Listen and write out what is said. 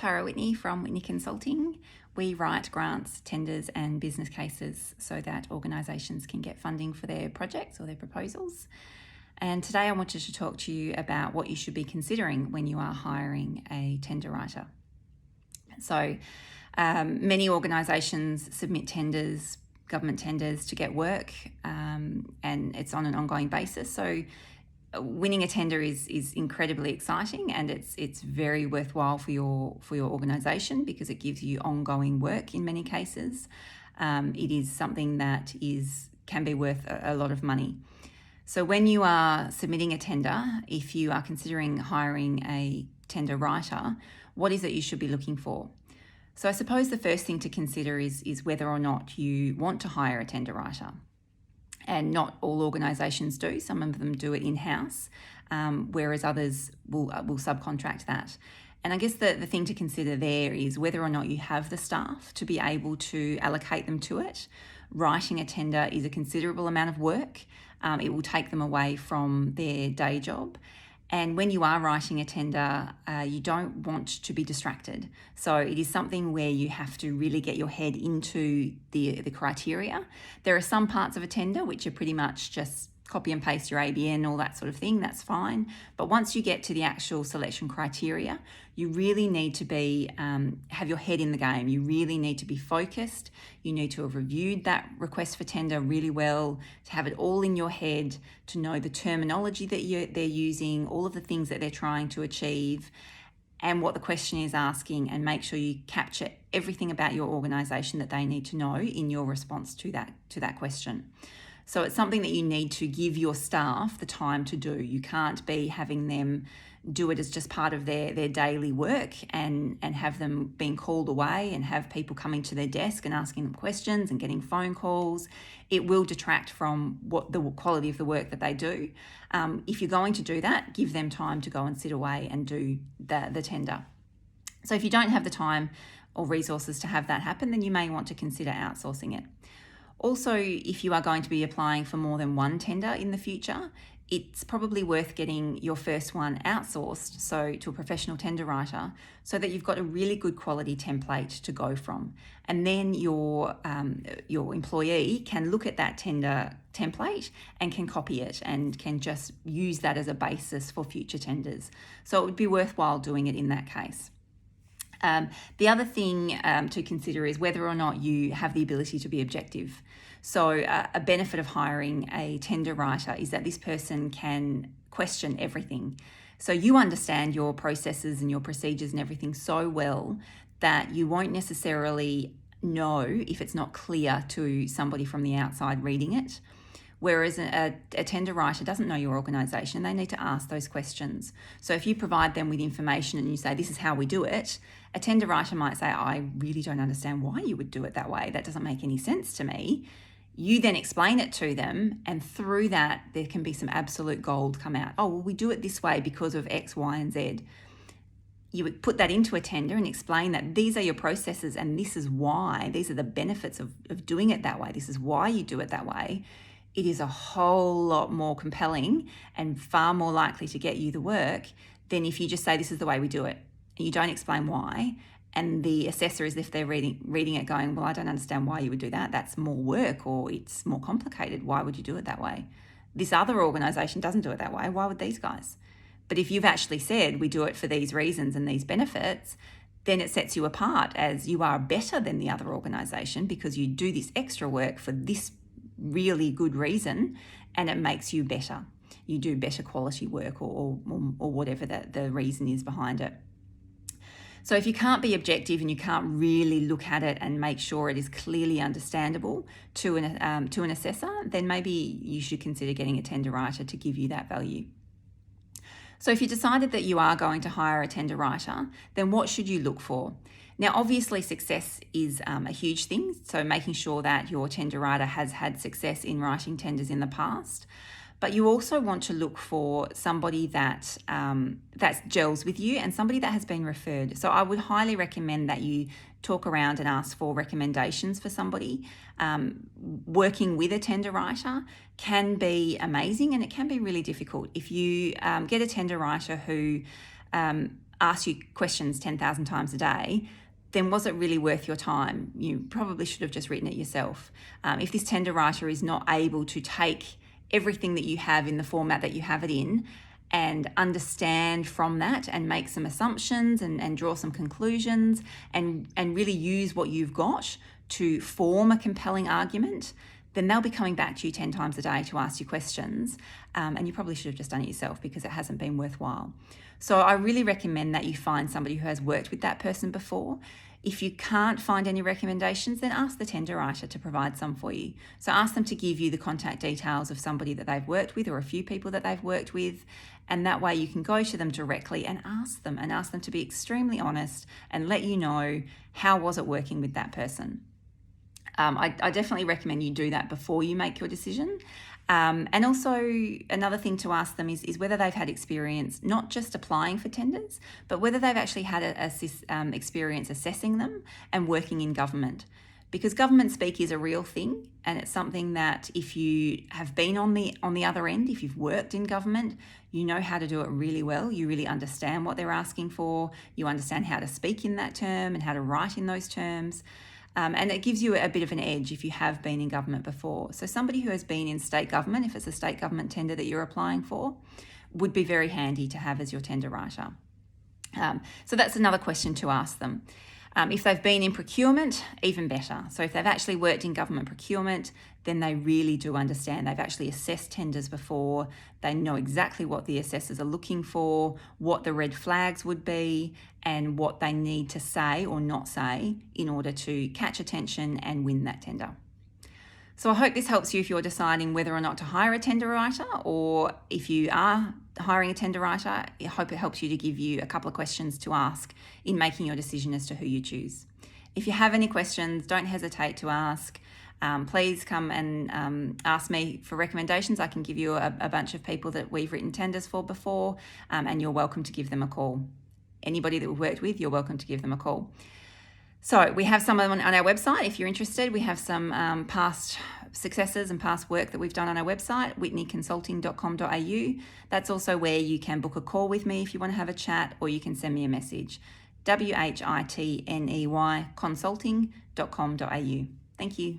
Tara Whitney from Whitney Consulting. We write grants, tenders and business cases so that organisations can get funding for their projects or their proposals. And today I wanted to talk to you about what you should be considering when you are hiring a tender writer. So many organisations submit tenders, government tenders, to get work, and it's on an ongoing basis. So winning a tender is incredibly exciting, and it's very worthwhile for your organisation because it gives you ongoing work in many cases. It is something that can be worth a lot of money. So when you are submitting a tender, if you are considering hiring a tender writer, what is it you should be looking for? So I suppose the first thing to consider is whether or not you want to hire a tender writer. And not all organisations do. Some of them do it in-house, whereas others will subcontract that. And I guess the thing to consider there is whether or not you have the staff to be able to allocate them to it. Writing a tender is a considerable amount of work. It will take them away from their day job. And when you are writing a tender, you don't want to be distracted. So it is something where you have to really get your head into the criteria. There are some parts of a tender which are pretty much just copy and paste your ABN, all that sort of thing, that's fine. But once you get to the actual selection criteria, you really need to have your head in the game. You really need to be focused. You need to have reviewed that request for tender really well, to have it all in your head, to know the terminology that they're using, all of the things that they're trying to achieve, and what the question is asking, and make sure you capture everything about your organisation that they need to know in your response to that question. So it's something that you need to give your staff the time to do. You can't be having them do it as just part of their daily work and have them being called away and have people coming to their desk and asking them questions and getting phone calls. It will detract from the quality of the work that they do. If you're going to do that, give them time to go and sit away and do the tender. So if you don't have the time or resources to have that happen, then you may want to consider outsourcing it. Also, if you are going to be applying for more than one tender in the future, it's probably worth getting your first one outsourced, so to a professional tender writer, so that you've got a really good quality template to go from. And then your employee can look at that tender template and can copy it and can just use that as a basis for future tenders. So it would be worthwhile doing it in that case. The other thing to consider is whether or not you have the ability to be objective. So a benefit of hiring a tender writer is that this person can question everything. So you understand your processes and your procedures and everything so well that you won't necessarily know if it's not clear to somebody from the outside reading it. Whereas a tender writer doesn't know your organisation, they need to ask those questions. So if you provide them with information and you say, this is how we do it, a tender writer might say, I really don't understand why you would do it that way. That doesn't make any sense to me. You then explain it to them, and through that, there can be some absolute gold come out. Oh, well, we do it this way because of X, Y, and Z. You would put that into a tender and explain that these are your processes and this is why. These are the benefits of doing it that way. This is why you do it that way. It is a whole lot more compelling and far more likely to get you the work than if you just say, this is the way we do it, and you don't explain why. And the assessor, is if they're reading it going, well, I don't understand why you would do that. That's more work, or it's more complicated. Why would you do it that way? This other organisation doesn't do it that way. Why would these guys? But if you've actually said, we do it for these reasons and these benefits, then it sets you apart as you are better than the other organisation because you do this extra work for this really good reason, and it makes you better. You do better quality work or whatever the reason is behind it. So if you can't be objective and you can't really look at it and make sure it is clearly understandable to an assessor, then maybe you should consider getting a tender writer to give you that value. So if you decided that you are going to hire a tender writer, then what should you look for? Now, obviously, success is a huge thing. So making sure that your tender writer has had success in writing tenders in the past. But you also want to look for somebody that gels with you and somebody that has been referred. So I would highly recommend that you talk around and ask for recommendations for somebody. Working with a tender writer can be amazing, and it can be really difficult. If you get a tender writer who asks you questions 10,000 times a day, then was it really worth your time? You probably should have just written it yourself. If this tender writer is not able to take everything that you have in the format that you have it in and understand from that and make some assumptions and draw some conclusions and really use what you've got to form a compelling argument, then they'll be coming back to you 10 times a day to ask you questions. And you probably should have just done it yourself because it hasn't been worthwhile. So I really recommend that you find somebody who has worked with that person before. If you can't find any recommendations, then ask the tender writer to provide some for you. So ask them to give you the contact details of somebody that they've worked with or a few people that they've worked with. And that way you can go to them directly and ask them to be extremely honest and let you know how was it working with that person. I definitely recommend you do that before you make your decision. And also another thing to ask them is whether they've had experience, not just applying for tenders, but whether they've actually had experience assessing them and working in government. Because government speak is a real thing, and it's something that if you have been on the other end, if you've worked in government, you know how to do it really well. You really understand what they're asking for. You understand how to speak in that term and how to write in those terms. And it gives you a bit of an edge if you have been in government before. So somebody who has been in state government, if it's a state government tender that you're applying for, would be very handy to have as your tender writer. So that's another question to ask them. If they've been in procurement, even better. So if they've actually worked in government procurement, then they really do understand. They've actually assessed tenders before. They know exactly what the assessors are looking for, what the red flags would be, and what they need to say or not say in order to catch attention and win that tender. So I hope this helps you if you're deciding whether or not to hire a tender writer, or if you are hiring a tender writer, I hope it helps you to give you a couple of questions to ask in making your decision as to who you choose. If you have any questions, don't hesitate to ask. Please come and ask me for recommendations. I can give you a bunch of people that we've written tenders for before, and you're welcome to give them a call. Anybody that we've worked with, you're welcome to give them a call. So we have some on our website. If you're interested, we have some past successes and past work that we've done on our website, whitneyconsulting.com.au. That's also where you can book a call with me if you want to have a chat, or you can send me a message, whitney consulting.com.au. Thank you.